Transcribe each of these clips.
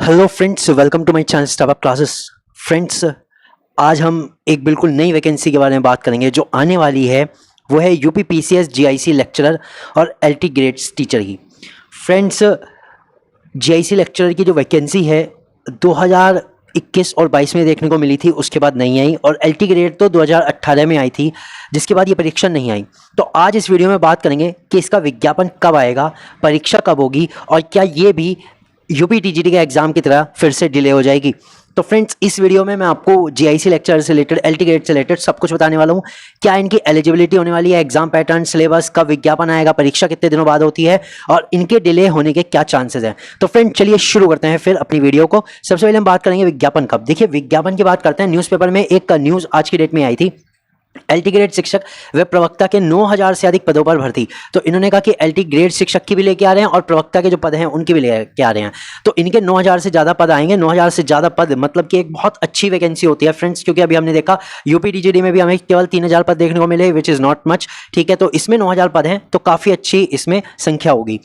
Hello friends, welcome to my channel startup classes. Friends, आज हम एक बिल्कुल नई वैकेंसी के बारे में बात करेंगे जो आने वाली है। वो है यूपी पीसीएस जीआईसी लेक्चरर और एलटी ग्रेड्स टीचर की। फ्रेंड्स, जीआईसी लेक्चरर की जो वैकेंसी है 2021 और 22 में देखने को मिली थी, उसके बाद नहीं आई। और एलटी ग्रेड तो 2018 में आई थी, जिसके बाद ये परीक्षा नहीं आई। तो आज इस वीडियो में बात करेंगे कि इसका विज्ञापन कब आएगा, परीक्षा कब होगी, और क्या ये भी यूपी टीजीटी के एग्जाम की तरह फिर से डिले हो जाएगी। तो फ्रेंड्स, इस वीडियो में मैं आपको जीआईसी लेक्चर से रिलेटेड, एलटी ग्रेड से रिलेटेड सब कुछ बताने वाला हूँ। क्या इनकी एलिजिबिलिटी होने वाली है, एग्जाम पैटर्न, सिलेबस, कब विज्ञापन आएगा, परीक्षा कितने दिनों बाद होती है, और इनके डिले होने के क्या चांसेस हैं। तो फ्रेंड, चलिए शुरू करते हैं फिर अपनी वीडियो को। सबसे पहले हम बात करेंगे विज्ञापन कब। देखिए, विज्ञापन की बात करते हैं। न्यूज़पेपर में एक न्यूज़ आज की डेट में आई थी, एलटी ग्रेड शिक्षक व प्रवक्ता के 9000 से अधिक पदों पर भर्ती। तो इन्होंने कहा कि एलटी ग्रेड शिक्षक की भी लेके आ रहे हैं और प्रवक्ता के जो पद हैं उनके भी लेके आ रहे हैं। तो इनके 9000 से ज़्यादा पद आएंगे। 9000 से ज़्यादा पद मतलब कि एक बहुत अच्छी वैकेंसी होती है फ्रेंड्स, क्योंकि अभी हमने देखा यूपी टीजीडी में भी हमें केवल 3000 पद देखने को मिले, विच इज़ नॉट मच। ठीक है, तो इसमें 9000 पद हैं, तो काफ़ी अच्छी इसमें संख्या होगी।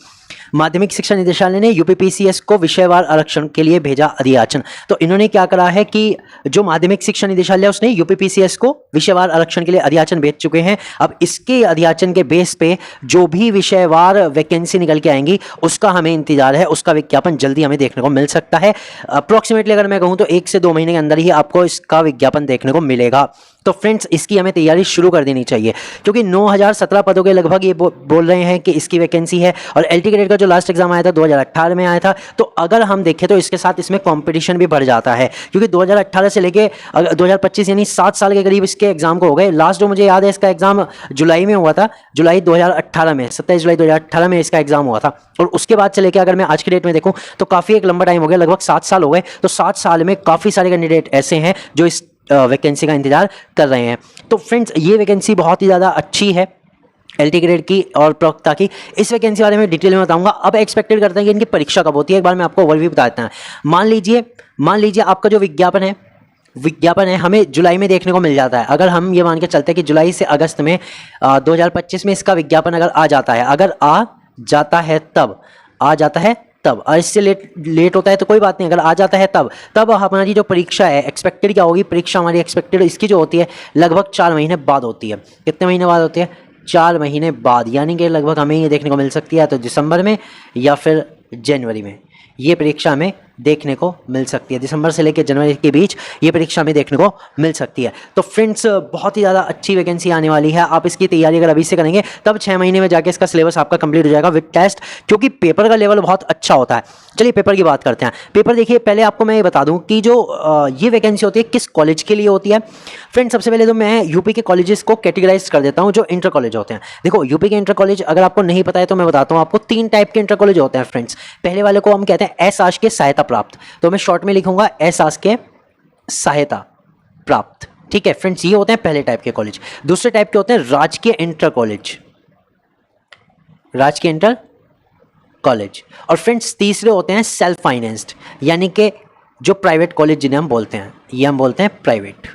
माध्यमिक शिक्षा निदेशालय ने यूपीपीसीएस को विषयवार आरक्षण के लिए भेजा अधियाचन। तो इन्होंने क्या करा है कि जो माध्यमिक शिक्षा निदेशालय उसने यूपीपीसीएस को विषयवार आरक्षण के लिए अधियाचन भेज चुके हैं। अब इसके अधियाचन के बेस पे जो भी विषयवार वैकेंसी निकल के आएंगी उसका हमें इंतजार है, उसका विज्ञापन जल्दी हमें देखने को मिल सकता है। अप्रोक्सीमेटली अगर मैं कहूँ तो 1 से 2 महीने के अंदर ही आपको इसका विज्ञापन देखने को मिलेगा। तो फ्रेंड्स, इसकी हमें तैयारी शुरू कर देनी चाहिए, क्योंकि 9017 पदों के लगभग ये बोल रहे हैं कि इसकी वैकेंसी है। और एलटी ग्रेड का जो लास्ट एग्जाम आया था 2018 में आया था। तो अगर हम देखें तो इसके साथ इसमें कंपटीशन भी बढ़ जाता है, क्योंकि 2018 से लेके 2025 यानी 7 साल के करीब इसके एग्जाम को हो गए। लास्ट जो मुझे याद है इसका एग्जाम जुलाई में हुआ था, जुलाई 2018 में, 27 जुलाई 2018 में इसका एग्जाम हुआ था। और उसके बाद से लेकर अगर मैं आज की डेट में देखूँ तो काफ़ी एक लंबा टाइम हो गया, लगभग 7 साल हो गए। तो 7 साल में काफ़ी सारे कैंडिडेट ऐसे हैं जो इस वैकेंसी का इंतजार कर रहे हैं। तो फ्रेंड्स, ये वैकेंसी बहुत ही ज़्यादा अच्छी है एलटी ग्रेड की और प्रवक्ता की। इस वैकेंसी बारे में डिटेल में बताऊंगा। अब एक्सपेक्टेड करते हैं कि इनकी परीक्षा कब होती है, एक बार मैं आपको ओवरव्यू बता देता हूं। मान लीजिए आपका जो विज्ञापन है हमें जुलाई में देखने को मिल जाता है। अगर हम ये मान के चलते हैं कि जुलाई से अगस्त में 2025 में इसका विज्ञापन अगर आ जाता है, तब और इससे लेट होता है तो कोई बात नहीं, अगर आ जाता है तब हमारी जो परीक्षा है एक्सपेक्टेड क्या होगी, परीक्षा हमारी एक्सपेक्टेड इसकी जो होती है लगभग 4 महीने बाद होती है। कितने महीने बाद होती है? 4 महीने बाद, यानी कि लगभग हमें ये देखने को मिल सकती है तो दिसंबर में या फिर जनवरी में ये परीक्षा हमें देखने को मिल सकती है। दिसंबर से लेकर जनवरी के बीच ये परीक्षा हमें देखने को मिल सकती है। तो फ्रेंड्स, बहुत ही ज़्यादा अच्छी वैकेंसी आने वाली है। आप इसकी तैयारी अगर अभी से करेंगे तब 6 महीने में जाके इसका सिलेबस आपका कंप्लीट हो जाएगा विद टेस्ट, क्योंकि पेपर का लेवल बहुत अच्छा होता है। चलिए पेपर की बात करते हैं। पेपर देखिए, पहले आपको मैं ये बता दूं कि जो ये वैकेंसी होती है किस कॉलेज के लिए होती है। फ्रेंड्स, सबसे पहले तो मैं यूपी के कॉलेजेस को कैटेगराइज कर देता हूँ जो इंटर कॉलेज होते हैं। देखो, यूपी के इंटर कॉलेज अगर आपको नहीं पता है तो मैं बताता हूँ आपको। 3 टाइप के इंटर कॉलेज होते हैं फ्रेंड्स। पहले वाले को हम कहते हैं अशासकीय सहायता प्राप्त, तो मैं शॉर्ट में लिखूंगा अशासकीय सहायता प्राप्त। ठीक है फ्रेंड्स, ये होते हैं पहले टाइप के कॉलेज। दूसरे टाइप के होते हैं राजकीय इंटर कॉलेज। और फ्रेंड्स, तीसरे होते हैं सेल्फ फाइनेंस्ड, यानी कि जो प्राइवेट कॉलेज जिन्हें हम बोलते हैं, ये हम बोलते हैं प्राइवेट।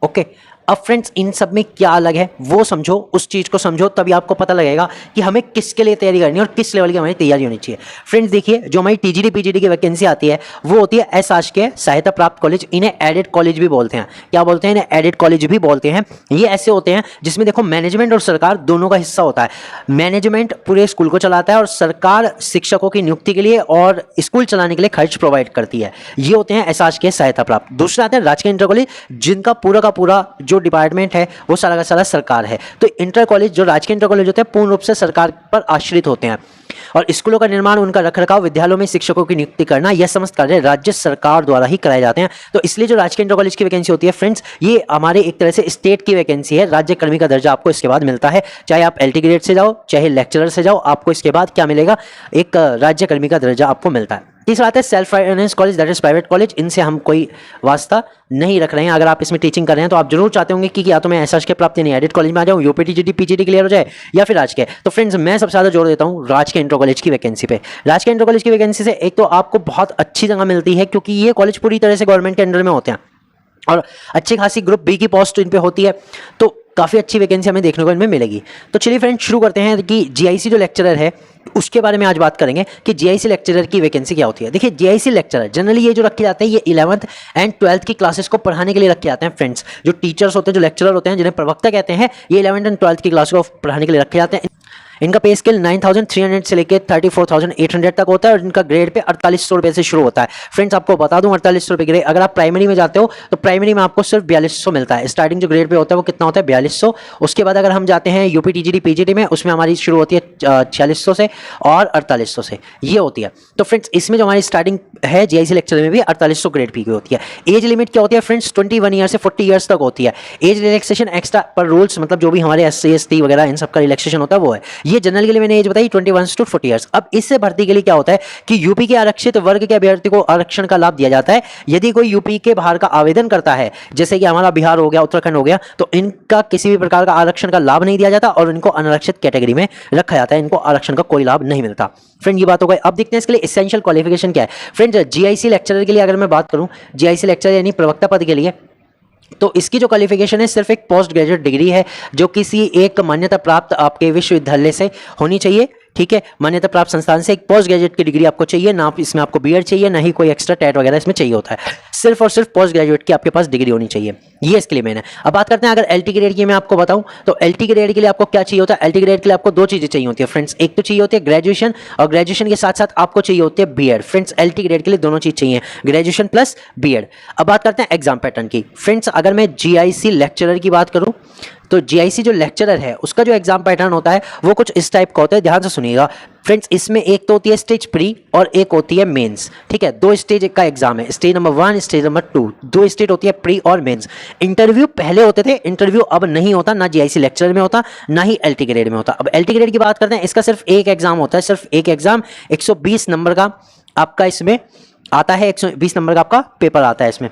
ओके, अब फ्रेंड्स, इन सब में क्या अलग है वो समझो, उस चीज़ को समझो, तभी आपको पता लगेगा कि हमें किसके लिए तैयारी करनी है और किस लेवल की हमारी तैयारी होनी चाहिए। फ्रेंड्स देखिए, जो हमारी टीजीडी पीजीडी की वैकेंसी आती है वो होती है अशासकीय सहायता प्राप्त कॉलेज। इन्हें एडेड कॉलेज भी बोलते हैं। क्या बोलते हैं? इन्हें एडेड कॉलेज भी बोलते हैं। ये ऐसे होते हैं जिसमें देखो मैनेजमेंट और सरकार दोनों का हिस्सा होता है। मैनेजमेंट पूरे स्कूल को चलाता है और सरकार शिक्षकों की नियुक्ति के लिए और स्कूल चलाने के लिए खर्च प्रोवाइड करती है। ये होते हैं अशासकीय सहायता प्राप्त। दूसरा आते हैं राजकीय इंटर कॉलेज, जिनका पूरा का पूरा जो डिपार्टमेंट है वो सारा का सारा सरकार है। तो इंटर कॉलेज, जो राजकीय इंटर कॉलेज होते हैं, पूर्ण रूप से सरकार पर आश्रित होते हैं। और स्कूलों का निर्माण, उनका रखरखाव, विद्यालयों में शिक्षकों की नियुक्ति करना, यह समस्त कार्य राज्य सरकार द्वारा ही कराए जाते हैं। तो इसलिए जो राजकीय इंटर कॉलेज की वैकेंसी होती है फ्रेंड्स, ये हमारे एक तरह से स्टेट की वैकेंसी है। राज्य कर्मी का दर्जा आपको इसके बाद मिलता है। चाहे आप एलटी ग्रेड से जाओ, चाहे लेक्चरर से जाओ, आपको इसके बाद क्या मिलेगा? एक राज्य कर्मी का दर्जा आपको मिलता है। तीसरा आता है self finance college, that is private college. इनसे हम कोई वास्ता नहीं रख रहे हैं। अगर आप इसमें टीचिंग कर रहे हैं तो आप जरूर चाहते होंगे कि या तो मैं एशासकीय प्राप्त यानी एडेड कॉलेज में आ जाऊं, यूपी टीजीटी पीजीटी क्लियर हो जाए, या फिर राजकीय। तो फ्रेंड्स, मैं सबसे ज़्यादा जोर देता हूं राजकीय इंटर कॉलेज की वैकेंसी पे। राजकीय इंटर कॉलेज की वैकेंसी से एक तो आपको बहुत अच्छी जगह मिलती है, क्योंकि ये कॉलेज पूरी तरह से गवर्नमेंट के अंडर में होते हैं और अच्छी खासी ग्रुप बी की पोस्ट इन पे होती है। तो काफ़ी अच्छी वैकेंसी हमें देखने को इनमें मिलेगी। तो चलिए फ्रेंड्स शुरू करते हैं कि जीआईसी जो लेक्चरर है उसके बारे में आज बात करेंगे कि जीआईसी लेक्चरर की वैकेंसी क्या होती है। देखिए जीआईसी लेक्चरर जनरली ये जो रखे जाते हैं ये 11th एंड 12th की क्लासेस को पढ़ाने के लिए रखे जाते हैं फ्रेंड्स। जो टीचर्स होते हैं, जो लेक्चरर होते हैं, जिन्हें प्रवक्ता कहते हैं, ये 11th एंड 12th की क्लास को पढ़ाने के लिए रखे जाते हैं। इनका पे स्केल 9,300 से लेकर 34,800 तक होता है और इनका ग्रेड पे 4800 रुपये से शुरू होता है। फ्रेंड्स आपको बता दूं 4800 रुपये ग्रेड, अगर आप प्राइमरी में जाते हो तो प्राइमरी में आपको सिर्फ 4200 मिलता है। स्टार्टिंग जो ग्रेड पे होता है वो कितना होता है 4200। उसके बाद अगर हम जाते हैं यूपी टीजीटी पीजीटी में, उसमें हमारी शुरू होती है 4600 से और 4800 से ये होती है। तो फ्रेंड्स इसमें जो हमारी स्टार्टिंग है जीआईसी लेक्चर में भी 4800 ग्रेड पी की होती है। एज लिमिट क्या होती है फ्रेंड्स 21 ईयर से 40 ईयर्स तक होती है। एज रिलैक्सेशन एक्स्ट्रा पर रूल्स, मतलब जो भी हमारे SC ST वगैरह इन सब का रिलैक्सेशन होता है वो है। ये जनरल के लिए मैंने एज बताई 21 to 40 ईयर्स। अब इससे भर्ती के लिए क्या होता है कि यूपी के आरक्षित वर्ग के अभ्यर्थी को आरक्षण का लाभ दिया जाता है। यदि कोई यूपी के बाहर का आवेदन करता है, जैसे कि हमारा बिहार हो गया, उत्तराखंड हो गया, तो इनका किसी भी प्रकार का आरक्षण का लाभ नहीं दिया जाता और इनको अनारक्षित कैटेगरी में रखा जाता है। इनको आरक्षण का कोई लाभ नहीं मिलता। फ्रेंड ये बात हो गई। अब देखते हैं इसके लिए एसेंशियल क्वालिफिकेशन क्या है। फ्रेंड जीआईसी लेक्चरर के लिए अगर मैं बात करूं, जीआईसी लेक्चरर यानी प्रवक्ता पद के लिए, तो इसकी जो क्वालिफिकेशन है सिर्फ एक पोस्ट ग्रेजुएट डिग्री है जो किसी एक मान्यता प्राप्त आपके विश्वविद्यालय से होनी चाहिए। ठीक है, मान्यता प्राप्त संस्थान से एक पोस्ट ग्रेजुएट की डिग्री आपको चाहिए, ना इसमें आपको बीएड चाहिए, ना ही कोई एक्स्ट्रा टेट वगैरह इसमें चाहिए होता है। सिर्फ और सिर्फ पोस्ट ग्रेजुएट की आपके पास डिग्री होनी चाहिए, ये इसके लिए मेन है। अब बात करते हैं अगर एलटी ग्रेड की मैं आपको बताऊं तो एलटी ग्रेड के लिए आपको क्या चाहिए होता है। एलटी ग्रेड के लिए आपको दो चीजें चाहिए होती है फ्रेंड्स। एक तो चाहिए होती है ग्रेजुएशन और ग्रेजुएशन के साथ साथ आपको चाहिए होती है बीएड। फ्रेंड्स एलटी ग्रेड के लिए दोनों चीज चाहिए, ग्रेजुएशन प्लस बीएड। अब बात करते हैं एग्जाम पैटर्न की। फ्रेंड्स अगर मैं जीआईसी लेक्चरर की बात करूं तो जीआईसी जो लेक्चरर है उसका जो एग्जाम पैटर्न होता है वो कुछ इस टाइप का होता है, ध्यान से सुनिएगा फ्रेंड्स। इसमें एक तो होती है स्टेज प्री और एक होती है मेंस। ठीक है, दो स्टेज का एग्जाम है, स्टेज नंबर 1, स्टेज नंबर 2, दो स्टेज होती है प्री और मेंस। इंटरव्यू पहले होते थे, इंटरव्यू अब नहीं होता, ना जीआईसी लेक्चरर में होता ना ही एलटी ग्रेड में होता। अब एलटी ग्रेड की बात करते हैं, इसका सिर्फ एक एग्जाम होता है, सिर्फ एक एग्जाम 120 नंबर का आपका इसमें आता है, 120 नंबर का आपका पेपर आता है इसमें।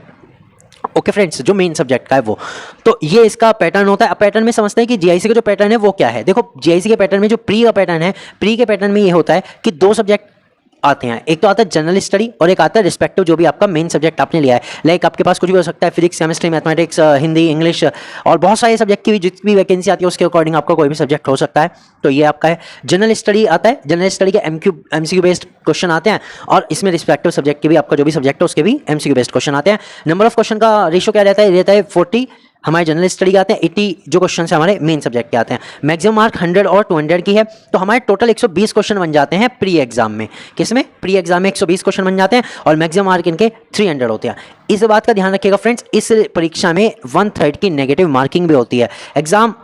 ओके फ्रेंड्स, जो मेन सब्जेक्ट का है वो, तो ये इसका पैटर्न होता है। अब पैटर्न में समझते हैं कि जीआईसी का जो पैटर्न है वो क्या है। देखो जीआईसी के पैटर्न में जो प्री का पैटर्न है, प्री के पैटर्न में ये होता है कि दो सब्जेक्ट आते हैं, एक तो आता है जनरल स्टडी और एक आता है रिस्पेक्टिव जो भी आपका मेन सब्जेक्ट आपने लिया है। लाइक आपके पास कुछ भी हो सकता है, physics, chemistry, mathematics, Hindi, English और बहुत सारे सब्जेक्ट की भी जितनी भी वैकेंसी आती है उसके अकॉर्डिंग आपका कोई भी सब्जेक्ट हो सकता है। तो ये आपका है जनरल स्टडी आता है। जनरल स्टडी के एमसीक्यू बेस्ड क्वेश्चन आते हैं और इसमें रिस्पेक्टिव सब्जेक्ट के भी आपका जो भी सब्जेक्ट है उसके भी एमसीक्यू बेस्ड क्वेश्चन आते हैं। नंबर ऑफ क्वेश्चन का रेशियो क्या रहता है 40 हमारे जनरल स्टडी के आते हैं, 80 जो क्वेश्चन है हमारे मेन सब्जेक्ट के आते हैं। मैक्सिमम मार्क 100 और 200 की है, तो हमारे टोटल 120 क्वेश्चन बन जाते हैं प्री एग्जाम में। किसमें? प्री एग्जाम में 120 क्वेश्चन बन जाते हैं और मैक्सिमम मार्क इनके 300 होते हैं। इस बात का ध्यान रखिएगा फ्रेंड्स, इस परीक्षा में 1/3 की नेगेटिव मार्किंग भी होती है। एग्जाम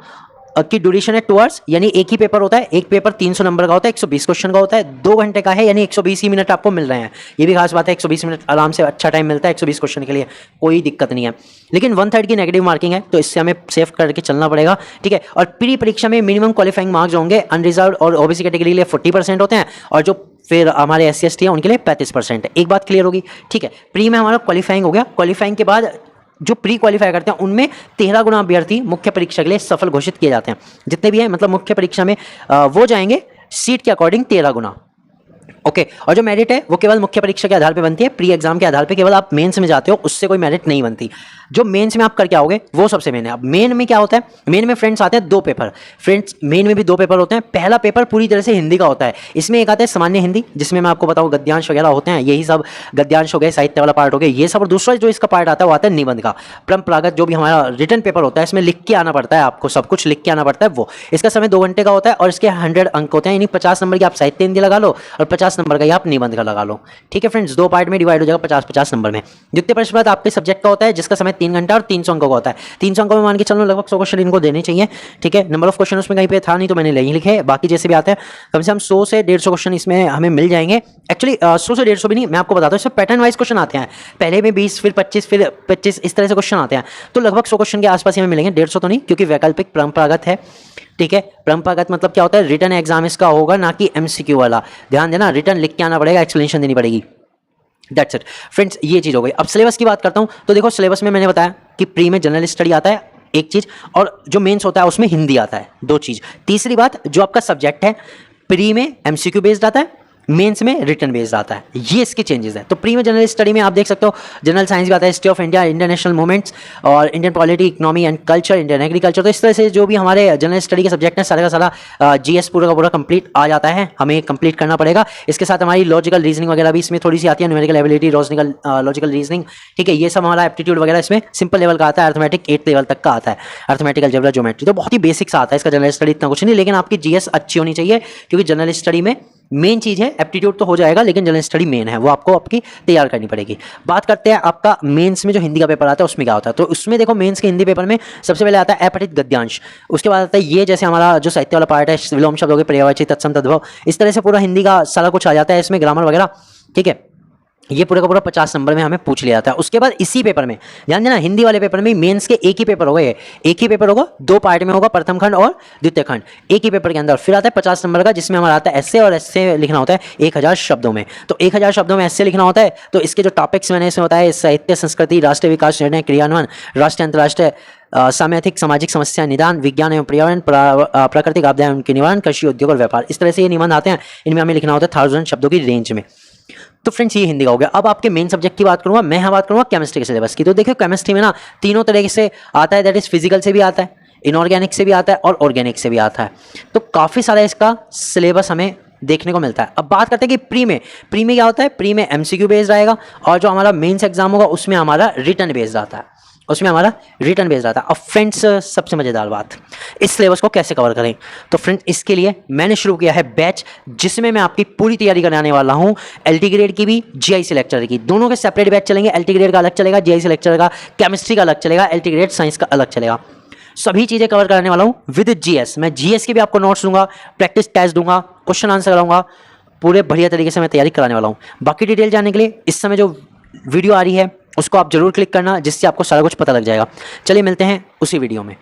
की ड्यूरेशन है 2 आवर्स, यानी एक ही पेपर होता है। एक पेपर 300 नंबर का होता है, 120 क्वेश्चन का होता है, 2 घंटे का है, यानी 120 ही मिनट आपको मिल रहे हैं। ये भी खास बात है, 120 मिनट आराम से अच्छा टाइम मिलता है 120 क्वेश्चन के लिए, कोई दिक्कत नहीं है। लेकिन 1/3 की नेगेटिव मार्किंग है, तो इससे हमें सेव करके चलना पड़ेगा। ठीक है, और प्री परीक्षा में मिनिमम क्वालिफाइंग मार्क्स होंगे अनरिजर्व और ओबीसी कैटेगरी के लिए 40% होते हैं और जो फिर हमारे SC ST है उनके लिए 35% है। एक बात क्लियर होगी। ठीक है, प्री में हमारा क्वालिफाइंग हो गया। क्वालिफाइंग के बाद जो प्री क्वालिफाई करते हैं उनमें 13 गुना अभ्यर्थी मुख्य परीक्षा के लिए सफल घोषित किए जाते हैं। जितने भी हैं मतलब मुख्य परीक्षा में वो जाएंगे सीट के अकॉर्डिंग 13 गुना। ओके, और जो मेरिट है वो केवल मुख्य परीक्षा के आधार पे बनती है। प्री एग्जाम के आधार पे केवल आप मेंस में जाते हो, उससे कोई मेरिट नहीं बनती। जो मेंस में आप कर क्या होगे वो सबसे मेन है। अब मेन में क्या होता है, मेन में फ्रेंड्स आते हैं 2 पेपर। फ्रेंड्स मेन में भी 2 पेपर होते हैं। पहला पेपर पूरी तरह से हिंदी का होता है। इसमें एक आता है सामान्य हिंदी, जिसमें मैं आपको बताऊँ गद्यांश वगैरह होते हैं, यही सब गद्यांश हो गए, साहित्य वाला पार्ट हो गया, ये सब। और दूसरा जो इसका पार्ट आता है वो आता है निबंध का। परंपरागत जो भी हमारा रिटन पेपर होता है, इसमें लिख के आना पड़ता है, आपको सब कुछ लिख के आना पड़ता है वो। इसका समय 2 घंटे का होता है और इसके 100 अंक होते हैं, यानी 50 नंबर की आप साहित्य हिंदी लगा लो और 50 नंबर का आप निबंध का लगा लो। ठीक है फ्रेंड्स, 2 पार्ट में डिवाइड हो जाएगा 50-50 नंबर में। द्वितीय प्रश्न पत्र आपके सब्जेक्ट का होता है, जिसका समय 3 घंटा और 300 अंकों का होता है। 300 अंकों में मान के चलो लगभग 100 क्वेश्चन इनको देने चाहिए। ठीक है, नंबर ऑफ क्वेश्चन उसमें कहीं पे था नहीं तो मैंने नहीं लिखे, बाकी जैसे भी आते हैं कम से कम 100 से 150 क्वेश्चन इसमें हमें मिल जाएंगे। एक्चुअली 100 से 150 भी नहीं, मैं आपको बताता हूँ, इसमें पैटर्न वाइज क्वेश्चन आते हैं। पहले में 20, फिर 25, फिर 25, इस तरह से क्वेश्चन आते हैं। तो लगभग 100 क्वेश्चन के आसपास हमें मिलेंगे, 150 तो नहीं, क्योंकि वैकल्पिक परंपरागत है। ठीक है, परंपरागत मतलब क्या होता है, रिटर्न एग्जाम इसका होगा, ना कि MCQ वाला। ध्यान देना, रिटर्न लिख के आना पड़ेगा, एक्सप्लेनेशन देनी पड़ेगी। दैट्स इट फ्रेंड्स, ये चीज़ हो गई। अब सिलेबस की बात करता हूँ, तो देखो सिलेबस में मैंने बताया कि प्री में जनरल स्टडी आता है एक चीज़, और जो मेंस होता है उसमें हिंदी आता है 2 चीज़। तीसरी बात, जो आपका सब्जेक्ट है प्री में MCQ बेस्ड आता है मेंस में रिटर्न बेस्ड आता है। ये इसके चेंजेस है। तो प्री में जनरल स्टडी में आप देख सकते हो जनरल साइंस भी आता है, history of India, Indian national movements और Indian polity, economy and culture, Indian agriculture. तो इस तरह से जो भी हमारे जनरल स्टडी के सब्जेक्ट हैं सारा का सारा जीएस पूरा का पूरा कंप्लीट आ जाता है, हमें कंप्लीट करना पड़ेगा। इसके साथ हमारी लॉजिकल रीजनिंग वगैरह भी इसमें थोड़ी सी आती है, न्यूमेरिकल एबिलिटी, लॉजिकल रीजनिंग, ठीक है। ये सब हमारा एप्टीट्यूड वगैरह इसमें सिंपल लेवल का आता है, अर्थमेटिक 8th लेवल तक का आता है, अर्थमेटिक, अलजेब्रा, ज्योमेट्री। तो बहुत ही बेसिक सा आता है इसका जनरल स्टडी, इतना कुछ नहीं। लेकिन आपकी जीएस अच्छी होनी चाहिए, क्योंकि जनरल स्टडी में मेन चीज है, एप्टीट्यूड तो हो जाएगा लेकिन जनरल स्टडी मेन है, वो आपको आपकी तैयार करनी पड़ेगी। बात करते हैं आपका मेंस में जो हिंदी का पेपर आता है उसमें क्या होता है। तो उसमें देखो मेंस के हिंदी पेपर में सबसे पहले आता है अपठित गद्यांश, उसके बाद आता है ये जैसे हमारा जो साहित्य वाला पार्ट है, विलोम शब्द हो गए, पर्यायवाची, तत्सम, तद्भव, इस तरह से पूरा हिंदी का सारा कुछ आ जाता है इसमें, ग्रामर वगैरह, ठीक है। ये पूरा का पूरा 50 नंबर में हमें पूछ लिया जाता है। उसके बाद इसी पेपर में ध्यान देना, हिंदी वाले पेपर में मेंस के एक ही पेपर होगा, ये एक ही पेपर होगा, 2 पार्ट में होगा, प्रथम खंड और द्वितीय खंड, एक ही पेपर के अंदर। फिर आता है 50 नंबर का, जिसमें हमारा आता है एस्से, और एस्से लिखना होता है 1000 शब्दों में। तो 1000 शब्दों में एस्से लिखना होता है। तो इसके जो टॉपिक्स मैंने इसमें होता है, साहित्य, संस्कृति, राष्ट्रीय विकास, निर्णय, क्रियान्वयन, राष्ट्रीय अंतर्राष्ट्रीय सामयिक, सामाजिक समस्या निदान, विज्ञान एवं पर्यावरण, प्राकृतिक आपदाएं उनके निवारण, कृषि, उद्योग और व्यापार, इस तरह से ये निबंध आते हैं। इनमें हमें लिखना होता है 1000 शब्दों की रेंज में। तो फ्रेंड्स ये हिंदी का हो गया। अब आपके मेन सब्जेक्ट की बात करूंगा मैं, यहाँ बात करूंगा केमिस्ट्री के सिलेबस की। तो देखिए केमिस्ट्री में ना तीनों तरीके से आता है, दैट इज फिजिकल से भी आता है, इनऑर्गेनिक से भी आता है और ऑर्गेनिक से भी आता है। तो काफ़ी सारा इसका सिलेबस हमें देखने को मिलता है। अब बात करते हैं कि प्री में क्या होता है। प्री में एमसीक्यू बेस्ड रहेगा, और जो हमारा मेंस एग्जाम होगा उसमें हमारा रिटर्न बेस्ड आता है, अब फ्रेंड्स सबसे मज़ेदार बात, इस सिलेबस को कैसे कवर करें। तो फ्रेंड्स इसके लिए मैंने शुरू किया है बैच, जिसमें मैं आपकी पूरी तैयारी कराने वाला हूं, एलटी ग्रेड की भी, जीआईसी लेक्चर की, दोनों के सेपरेट बैच चलेंगे। एलटी ग्रेड का अलग चलेगा, जीआईसी लेक्चर का, केमिस्ट्री का अलग चलेगा, एलटी ग्रेड साइंस का अलग चलेगा। सभी चीज़ें कवर कराने वाला हूँ विद जीएस। मैं जीएस के भी आपको नोट्स दूंगा, प्रैक्टिस टेस्ट दूंगा, क्वेश्चन आंसर कराऊंगा, पूरे बढ़िया तरीके से मैं तैयारी कराने वाला हूँ। बाकी डिटेल जानने के लिए इस समय जो वीडियो आ रही है उसको आप जरूर क्लिक करना, जिससे आपको सारा कुछ पता लग जाएगा। चलिए मिलते हैं उसी वीडियो में।